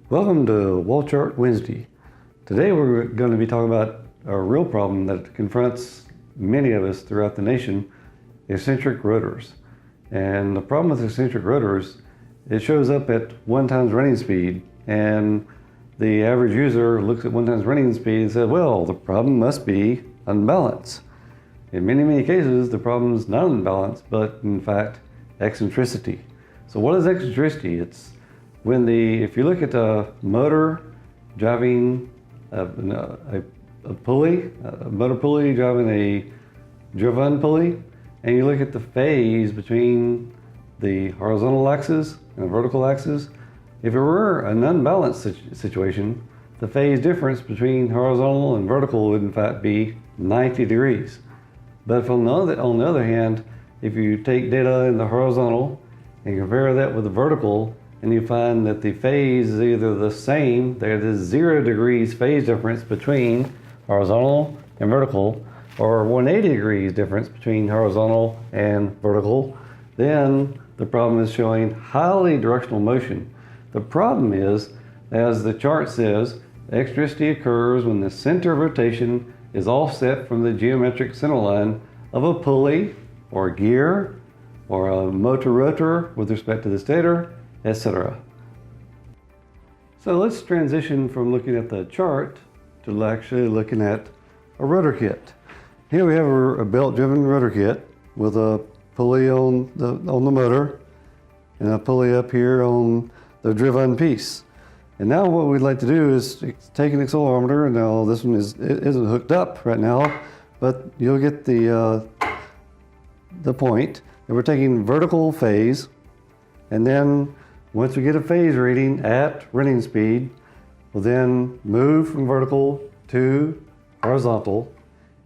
Welcome to Wall Chart Wednesday. Today we're going to be talking about a real problem that confronts many of us throughout the nation, eccentric rotors. And the problem with eccentric rotors, it shows up at 1 times running speed, and the average user looks at 1 times running speed and says, well, the problem must be unbalance. In many cases, the problem is not unbalance, but in fact, eccentricity. So what is eccentricity? It's when if you look at a motor driving a pulley, a motor pulley driving a driven pulley, and you look at the phase between the horizontal axis and the vertical axis, if it were an unbalanced situation, the phase difference between horizontal and vertical would in fact be 90 degrees. But if on the other hand, if you take data in the horizontal and compare that with the vertical, and you find that the phase is either the same, there is 0 degrees phase difference between horizontal and vertical, or 180 degrees difference between horizontal and vertical, then the problem is showing highly directional motion. The problem is, as the chart says, eccentricity occurs when the center of rotation is offset from the geometric center line of a pulley or a gear or a motor rotor with respect to the stator, etc. So let's transition from looking at the chart to actually looking at a rotor kit. Here we have a belt-driven rotor kit with a pulley on the motor and a pulley up here on the driven piece. And now what we'd like to do is take an accelerometer, and now this one isn't hooked up right now, but you'll get the point. And we're taking vertical phase, and then once we get a phase reading at running speed, we'll then move from vertical to horizontal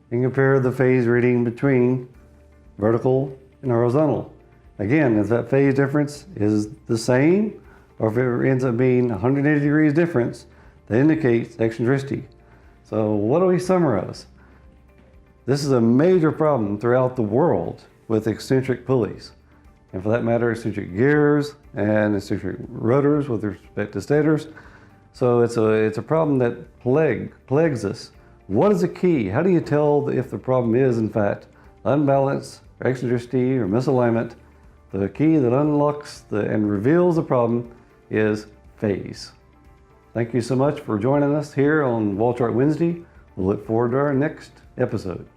and compare the phase reading between vertical and horizontal. Again, if that phase difference is the same, or if it ends up being 180 degrees difference, that indicates eccentricity. So what do we summarize? This is a major problem throughout the world with eccentric pulleys, and for that matter, eccentric gears and eccentric rotors with respect to stators. So it's a problem that plagues us. What is the key? How do you tell if the problem is in fact unbalance, or eccentricity, or misalignment? The key that unlocks and reveals the problem is phase. Thank you so much for joining us here on Wall Chart Wednesday. We'll look forward to our next episode.